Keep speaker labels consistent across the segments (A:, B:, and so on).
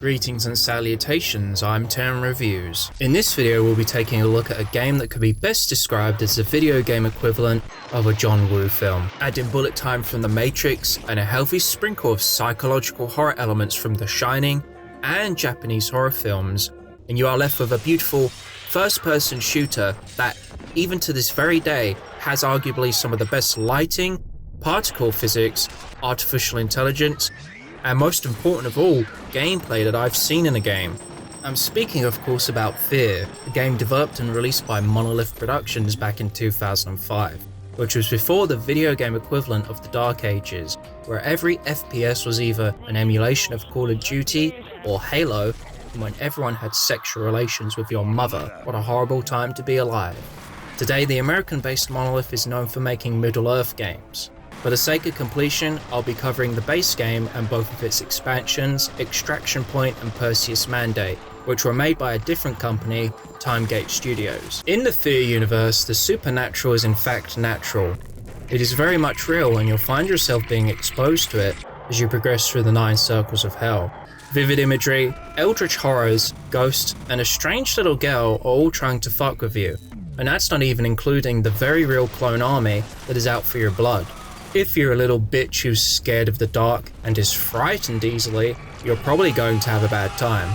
A: Greetings and salutations, I'm Terran Reviews. In this video we'll be taking a look at a game that could be best described as the video game equivalent of a John Woo film, adding bullet time from The Matrix and a healthy sprinkle of psychological horror elements from The Shining and Japanese horror films, and you are left with a beautiful first-person shooter that, even to this very day, has arguably some of the best lighting, particle physics, artificial intelligence, and most important of all, gameplay that I've seen in a game. I'm speaking of course about F.E.A.R, a game developed and released by Monolith Productions back in 2005, which was before the video game equivalent of the Dark Ages, where every FPS was either an emulation of Call of Duty or Halo, and when everyone had sexual relations with your mother. What a horrible time to be alive. Today the American-based Monolith is known for making Middle-earth games. For the sake of completion, I'll be covering the base game and both of its expansions, Extraction Point and Perseus Mandate, which were made by a different company, Timegate Studios. In the F.E.A.R universe, the supernatural is in fact natural. It is very much real and you'll find yourself being exposed to it as you progress through the 9 circles of hell. Vivid imagery, eldritch horrors, ghosts, and a strange little girl are all trying to fuck with you. And that's not even including the very real clone army that is out for your blood. If you're a little bitch who's scared of the dark and is frightened easily, you're probably going to have a bad time.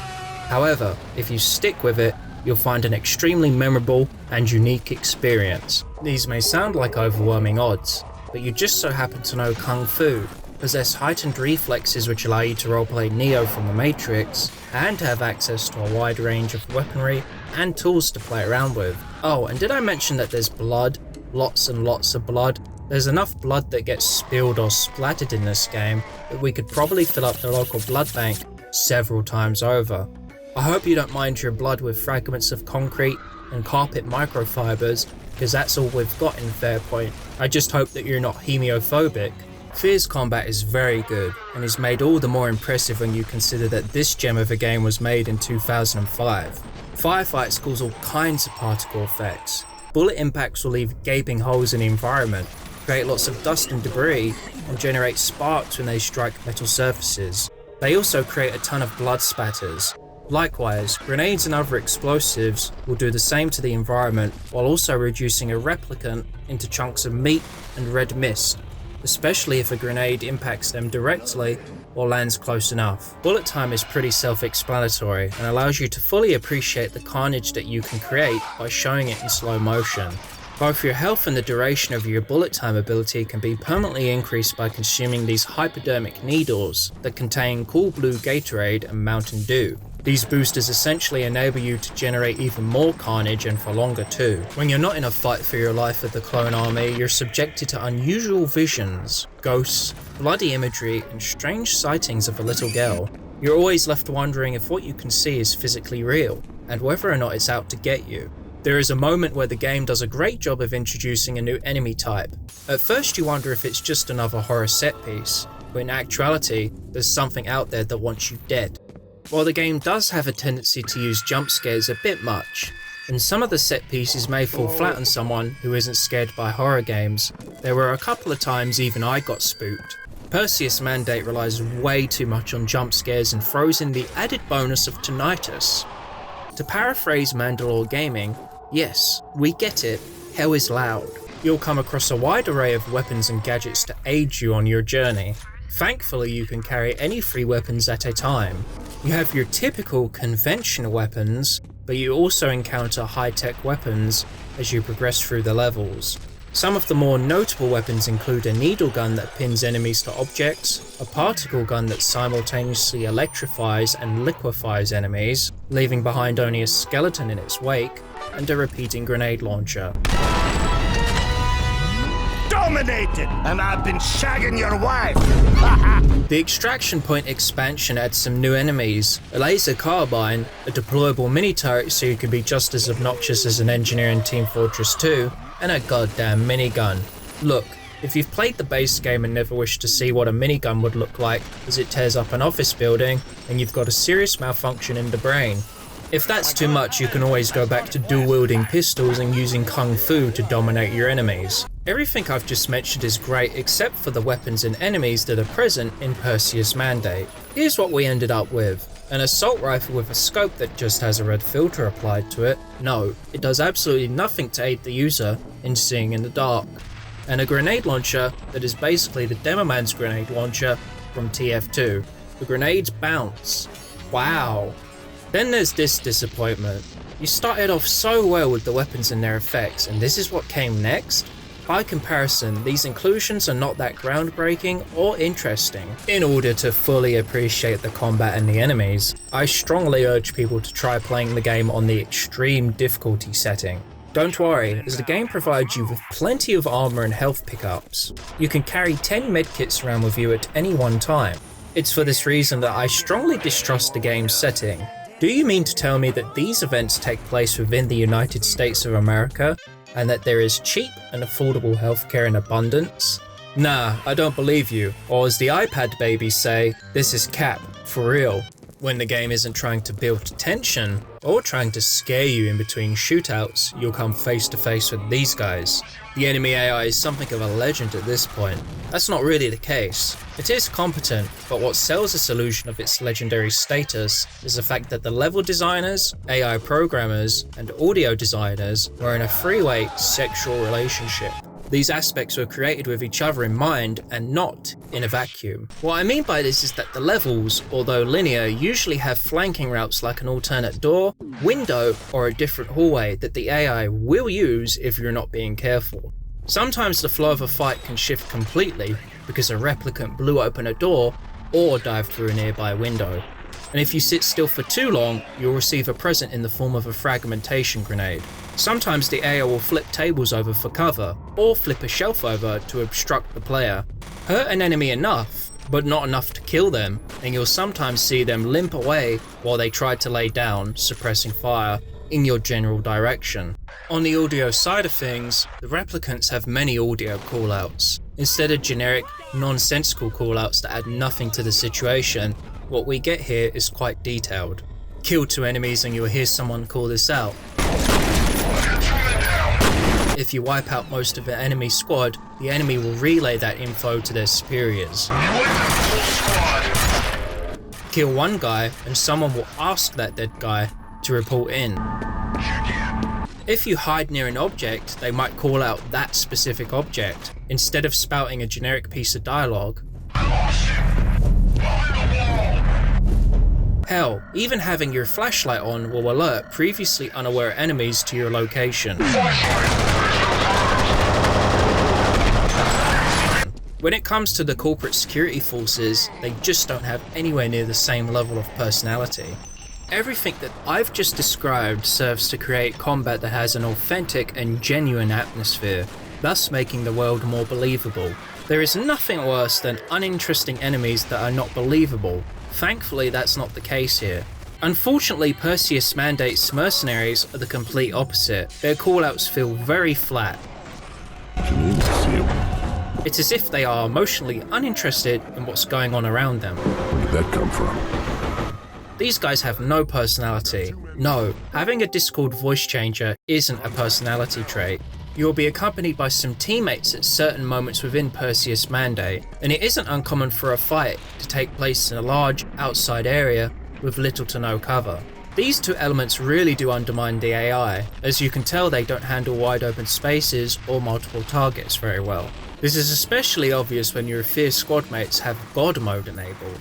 A: However, if you stick with it, you'll find an extremely memorable and unique experience. These may sound like overwhelming odds, but you just so happen to know Kung Fu, possess heightened reflexes which allow you to roleplay Neo from The Matrix, and have access to a wide range of weaponry and tools to play around with. Oh, and did I mention that there's blood? Lots and lots of blood. There's enough blood that gets spilled or splattered in this game that we could probably fill up the local blood bank several times over. I hope you don't mind your blood with fragments of concrete and carpet microfibers, because that's all we've got in F.E.A.R Point. I just hope that you're not hemiophobic. F.E.A.R's combat is very good and is made all the more impressive when you consider that this gem of a game was made in 2005. Firefights cause all kinds of particle effects. Bullet impacts will leave gaping holes in the environment, create lots of dust and debris, and generate sparks when they strike metal surfaces. They also create a ton of blood spatters. Likewise, grenades and other explosives will do the same to the environment while also reducing a replicant into chunks of meat and red mist, especially if a grenade impacts them directly or lands close enough. Bullet time is pretty self-explanatory and allows you to fully appreciate the carnage that you can create by showing it in slow motion. Both your health and the duration of your bullet time ability can be permanently increased by consuming these hypodermic needles that contain Cool Blue Gatorade and Mountain Dew. These boosters essentially enable you to generate even more carnage and for longer too. When you're not in a fight for your life with the clone army, you're subjected to unusual visions, ghosts, bloody imagery, and strange sightings of a little girl. You're always left wondering if what you can see is physically real, and whether or not it's out to get you. There is a moment where the game does a great job of introducing a new enemy type. At first you wonder if it's just another horror set piece, but in actuality, there's something out there that wants you dead. While the game does have a tendency to use jump scares a bit much, and some of the set pieces may fall flat on someone who isn't scared by horror games, there were a couple of times even I got spooked. Perseus Mandate relies way too much on jump scares and throws in the added bonus of tinnitus. To paraphrase Mandalore Gaming, yes, we get it, hell is loud. You'll come across a wide array of weapons and gadgets to aid you on your journey. Thankfully you can carry any 3 weapons at a time. You have your typical conventional weapons, but you also encounter high-tech weapons as you progress through the levels. Some of the more notable weapons include a needle gun that pins enemies to objects, a particle gun that simultaneously electrifies and liquefies enemies, leaving behind only a skeleton in its wake, and a repeating grenade launcher.
B: Dominated! And I've been shagging your wife!
A: The Extraction Point expansion adds some new enemies, a laser carbine, a deployable mini-turret so you can be just as obnoxious as an engineer in Team Fortress 2, and a goddamn minigun. Look, if you've played the base game and never wished to see what a minigun would look like as it tears up an office building, then you've got a serious malfunction in the brain. If that's too much, you can always go back to dual-wielding pistols and using Kung Fu to dominate your enemies. Everything I've just mentioned is great except for the weapons and enemies that are present in Perseus Mandate. Here's what we ended up with. An assault rifle with a scope that just has a red filter applied to it? No, it does absolutely nothing to aid the user in seeing in the dark. And a grenade launcher that is basically the Demoman's grenade launcher from TF2. The grenades bounce. Wow. Then there's this disappointment. You started off so well with the weapons and their effects, and this is what came next? By comparison, these inclusions are not that groundbreaking or interesting. In order to fully appreciate the combat and the enemies, I strongly urge people to try playing the game on the extreme difficulty setting. Don't worry, as the game provides you with plenty of armor and health pickups. You can carry 10 medkits around with you at any one time. It's for this reason that I strongly distrust the game's setting. Do you mean to tell me that these events take place within the United States of America, and that there is cheap and affordable healthcare in abundance? Nah, I don't believe you, or as the iPad babies say, this is cap, for real. When the game isn't trying to build tension, or trying to scare you in between shootouts, you'll come face to face with these guys. The enemy AI is something of a legend at this point. That's not really the case. It is competent, but what sells this illusion of its legendary status is the fact that the level designers, AI programmers, and audio designers were in a three-way sexual relationship. These aspects were created with each other in mind and not in a vacuum. What I mean by this is that the levels, although linear, usually have flanking routes like an alternate door, window, or a different hallway that the AI will use if you're not being careful. Sometimes the flow of a fight can shift completely because a replicant blew open a door or dived through a nearby window. And if you sit still for too long, you'll receive a present in the form of a fragmentation grenade. Sometimes the AI will flip tables over for cover, or flip a shelf over to obstruct the player. Hurt an enemy enough, but not enough to kill them, and you'll sometimes see them limp away while they try to lay down, suppressing fire, in your general direction. On the audio side of things, the replicants have many audio callouts. Instead of generic, nonsensical callouts that add nothing to the situation, what we get here is quite detailed. Kill 2 enemies and you'll hear someone call this out. If you wipe out most of the enemy squad, the enemy will relay that info to their superiors. Kill 1 guy and someone will ask that dead guy to report in. If you hide near an object, they might call out that specific object, instead of spouting a generic piece of dialogue. Hell, even having your flashlight on will alert previously unaware enemies to your location. When it comes to the corporate security forces, they just don't have anywhere near the same level of personality. Everything that I've just described serves to create combat that has an authentic and genuine atmosphere, thus making the world more believable. There is nothing worse than uninteresting enemies that are not believable. Thankfully, that's not the case here. Unfortunately, Perseus Mandate's mercenaries are the complete opposite. Their callouts feel very flat. It's as if they are emotionally uninterested in what's going on around them.
C: Where did that come from?
A: These guys have no personality. No, having a Discord voice changer isn't a personality trait. You'll be accompanied by some teammates at certain moments within Perseus Mandate, and it isn't uncommon for a fight to take place in a large, outside area with little to no cover. These 2 elements really do undermine the AI, as you can tell they don't handle wide open spaces or multiple targets very well. This is especially obvious when your F.E.A.R squad mates have God mode enabled.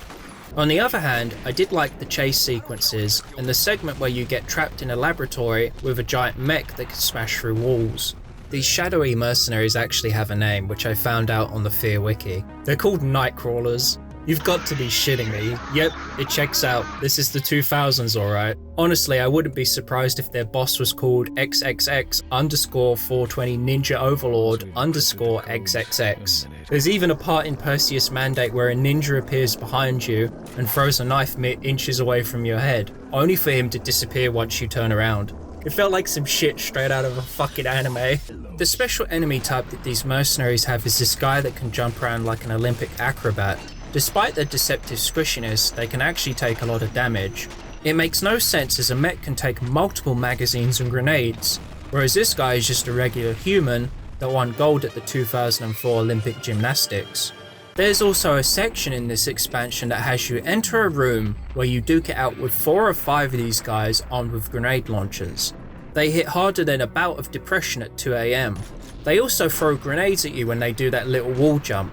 A: On the other hand, I did like the chase sequences, and the segment where you get trapped in a laboratory with a giant mech that can smash through walls. These shadowy mercenaries actually have a name, which I found out on the F.E.A.R wiki. They're called Nightcrawlers. You've got to be shitting me. Yep, it checks out. This is the 2000s, alright. Honestly, I wouldn't be surprised if their boss was called XXX_420 Ninja Overlord _XXX. There's even a part in Perseus Mandate where a ninja appears behind you and throws a knife mere inches away from your head, only for him to disappear once you turn around. It felt like some shit straight out of a fucking anime. The special enemy type that these mercenaries have is this guy that can jump around like an Olympic acrobat. Despite their deceptive squishiness, they can actually take a lot of damage. It makes no sense as a mech can take multiple magazines and grenades, whereas this guy is just a regular human that won gold at the 2004 Olympic Gymnastics. There's also a section in this expansion that has you enter a room where you duke it out with 4 or 5 of these guys armed with grenade launchers. They hit harder than a bout of depression at 2 AM. They also throw grenades at you when they do that little wall jump.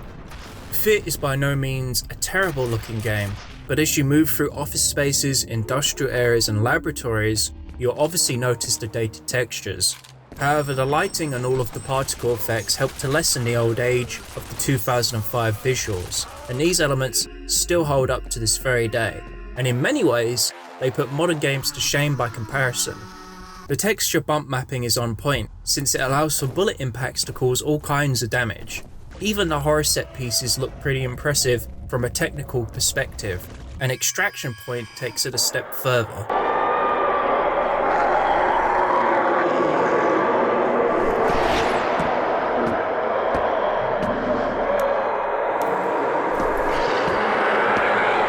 A: F.E.A.R is by no means a terrible looking game, but as you move through office spaces, industrial areas and laboratories, you'll obviously notice the dated textures. However, the lighting and all of the particle effects help to lessen the old age of the 2005 visuals, and these elements still hold up to this very day, and in many ways, they put modern games to shame by comparison. The texture bump mapping is on point, since it allows for bullet impacts to cause all kinds of damage. Even the horror set pieces look pretty impressive from a technical perspective, and Extraction Point takes it a step further.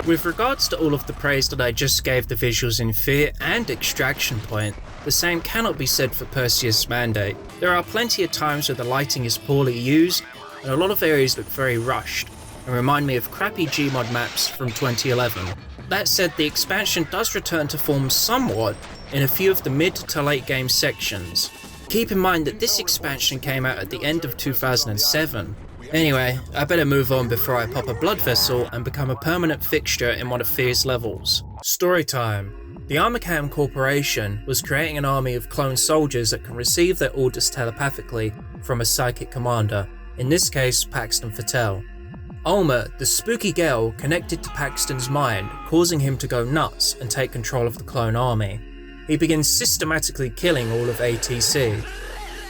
A: With regards to all of the praise that I just gave the visuals in F.E.A.R and Extraction Point, the same cannot be said for Perseus Mandate. There are plenty of times where the lighting is poorly used, and a lot of areas look very rushed, and remind me of crappy Gmod maps from 2011. That said, the expansion does return to form somewhat in a few of the mid to late game sections. Keep in mind that this expansion came out at the end of 2007. Anyway, I better move on before I pop a blood vessel and become a permanent fixture in one of F.E.A.R's levels. Story time. The Armacam Corporation was creating an army of clone soldiers that can receive their orders telepathically from a psychic commander, in this case Paxton Fattel. Alma, the spooky girl, connected to Paxton's mind, causing him to go nuts and take control of the clone army. He begins systematically killing all of ATC.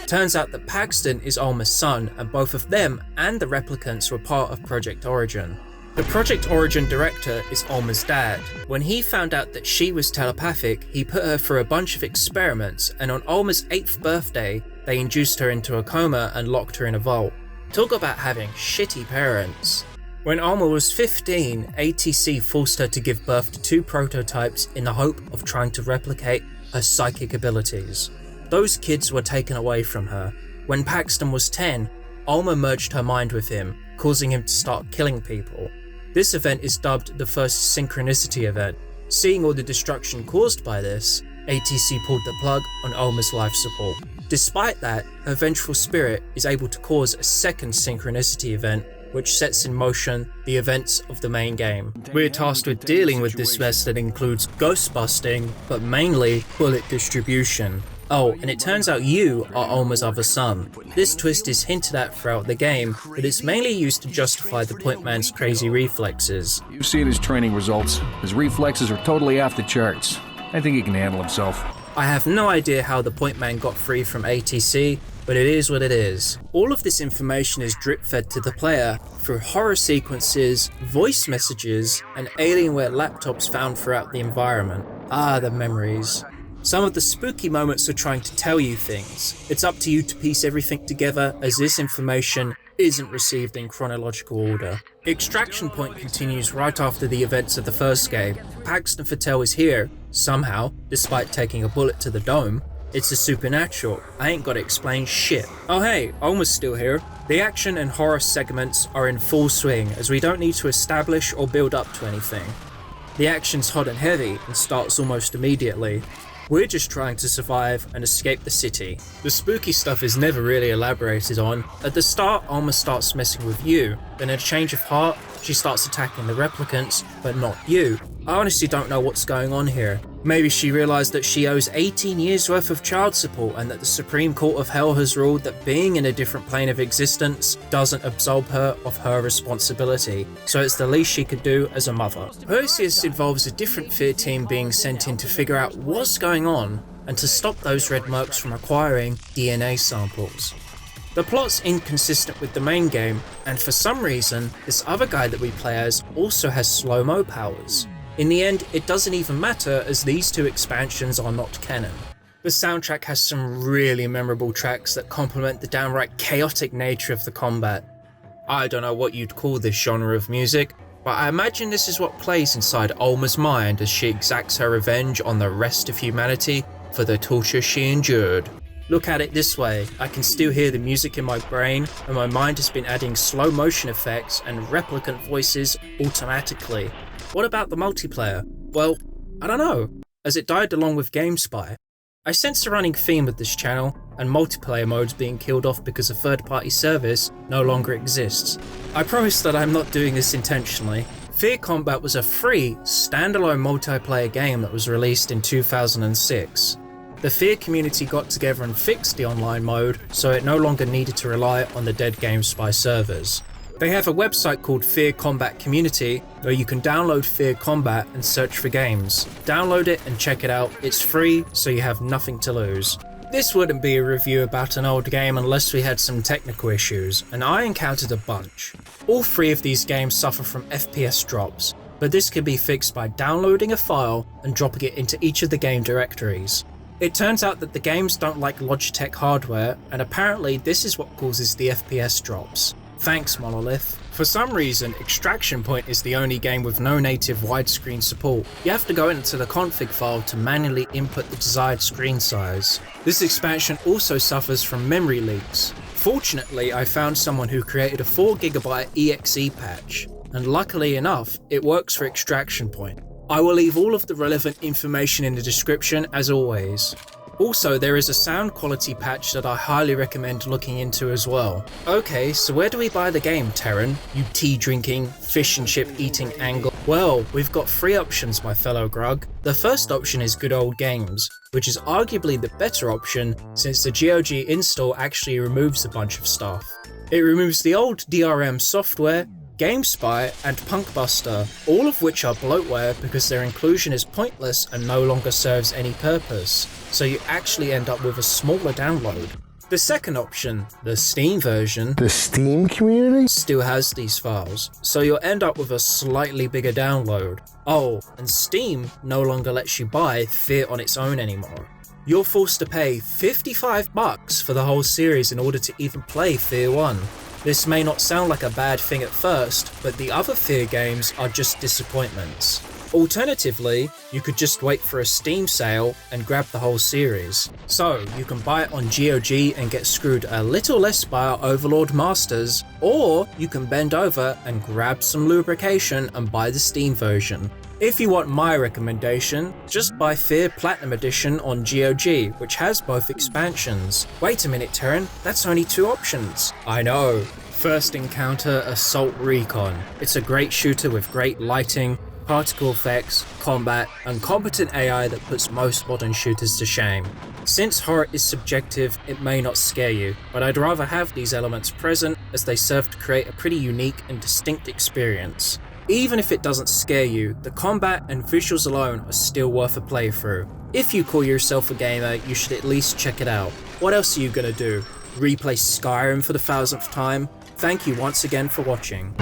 A: Turns out that Paxton is Alma's son, and both of them and the replicants were part of Project Origin. The Project Origin director is Alma's dad. When he found out that she was telepathic, he put her through a bunch of experiments, and on Alma's 8th birthday, they induced her into a coma and locked her in a vault. Talk about having shitty parents. When Alma was 15, ATC forced her to give birth to 2 prototypes in the hope of trying to replicate her psychic abilities. Those kids were taken away from her. When Paxton was 10, Alma merged her mind with him, causing him to start killing people. This event is dubbed the first synchronicity event. Seeing all the destruction caused by this, ATC pulled the plug on Alma's life support. Despite that, her vengeful spirit is able to cause a second synchronicity event, which sets in motion the events of the main game. We're tasked with dealing with this mess that includes ghost busting, but mainly bullet distribution. Oh, and it turns out you are Alma's other son. This twist is hinted at throughout the game, but it's mainly used to justify the Point Man's crazy reflexes.
C: You've seen his training results. His reflexes are totally off the charts. I think he can handle himself.
A: I have no idea how the Point Man got free from ATC, but it is what it is. All of this information is drip-fed to the player through horror sequences, voice messages, and Alienware laptops found throughout the environment. Ah, the memories. Some of the spooky moments are trying to tell you things. It's up to you to piece everything together, as this information isn't received in chronological order. Extraction Point continues right after the events of the first game. Paxton Fattel is here, somehow, despite taking a bullet to the dome. It's a supernatural. I ain't gotta explain shit. Oh hey, Alma's still here. The action and horror segments are in full swing, as we don't need to establish or build up to anything. The action's hot and heavy and starts almost immediately. We're just trying to survive and escape the city. The spooky stuff is never really elaborated on. At the start, Alma starts messing with you, then in a change of heart, she starts attacking the replicants, but not you. I honestly don't know what's going on here. Maybe she realised that she owes 18 years worth of child support and that the Supreme Court of Hell has ruled that being in a different plane of existence doesn't absolve her of her responsibility, so it's the least she could do as a mother. Perseus involves a different F.E.A.R team being sent in to figure out what's going on and to stop those red mercs from acquiring DNA samples. The plot's inconsistent with the main game, and for some reason, this other guy that we play as also has slow-mo powers. In the end, it doesn't even matter as these 2 expansions are not canon. The soundtrack has some really memorable tracks that complement the downright chaotic nature of the combat. I don't know what you'd call this genre of music, but I imagine this is what plays inside Alma's mind as she exacts her revenge on the rest of humanity for the torture she endured. Look at it this way, I can still hear the music in my brain, and my mind has been adding slow motion effects and replicant voices automatically. What about the multiplayer? Well, I don't know, as it died along with GameSpy. I sense a running theme with this channel, and multiplayer modes being killed off because a third-party service no longer exists. I promise that I'm not doing this intentionally. F.E.A.R Combat was a free, standalone multiplayer game that was released in 2006. The F.E.A.R community got together and fixed the online mode, so it no longer needed to rely on the dead GameSpy servers. They have a website called F.E.A.R Combat Community, where you can download F.E.A.R Combat and search for games. Download it and check it out, it's free, so you have nothing to lose. This wouldn't be a review about an old game unless we had some technical issues, and I encountered a bunch. All 3 of these games suffer from FPS drops, but this can be fixed by downloading a file and dropping it into each of the game directories. It turns out that the games don't like Logitech hardware, and apparently this is what causes the FPS drops. Thanks, Monolith. For some reason, Extraction Point is the only game with no native widescreen support. You have to go into the config file to manually input the desired screen size. This expansion also suffers from memory leaks. Fortunately, I found someone who created a 4GB EXE patch, and luckily enough, it works for Extraction Point. I will leave all of the relevant information in the description as always. Also, there is a sound quality patch that I highly recommend looking into as well. Okay, so where do we buy the game, Terran? You tea drinking, fish and chip eating angle? Well, we've got 3 options, my fellow grug. The first option is Good Old Games, which is arguably the better option since the GOG install actually removes a bunch of stuff. It removes the old DRM software, GameSpy and Punkbuster, all of which are bloatware because their inclusion is pointless and no longer serves any purpose, so you actually end up with a smaller download. The second option, the Steam version,
B: The Steam community?
A: still has these files, so you'll end up with a slightly bigger download. Oh, and Steam no longer lets you buy F.E.A.R on its own anymore. You're forced to pay $55 for the whole series in order to even play F.E.A.R 1. This may not sound like a bad thing at first, but the other F.E.A.R games are just disappointments. Alternatively, you could just wait for a Steam sale and grab the whole series. So, you can buy it on GOG and get screwed a little less by our Overlord Masters, or you can bend over and grab some lubrication and buy the Steam version. If you want my recommendation, just buy F.E.A.R Platinum Edition on GOG, which has both expansions. Wait a minute, Terran, that's only 2 options. I know. First, Encounter Assault Recon. It's a great shooter with great lighting, particle effects, combat, and competent AI that puts most modern shooters to shame. Since horror is subjective, it may not scare you, but I'd rather have these elements present as they serve to create a pretty unique and distinct experience. Even if it doesn't scare you, the combat and visuals alone are still worth a playthrough. If you call yourself a gamer, you should at least check it out. What else are you gonna do? Replay Skyrim for the 1000th time? Thank you once again for watching.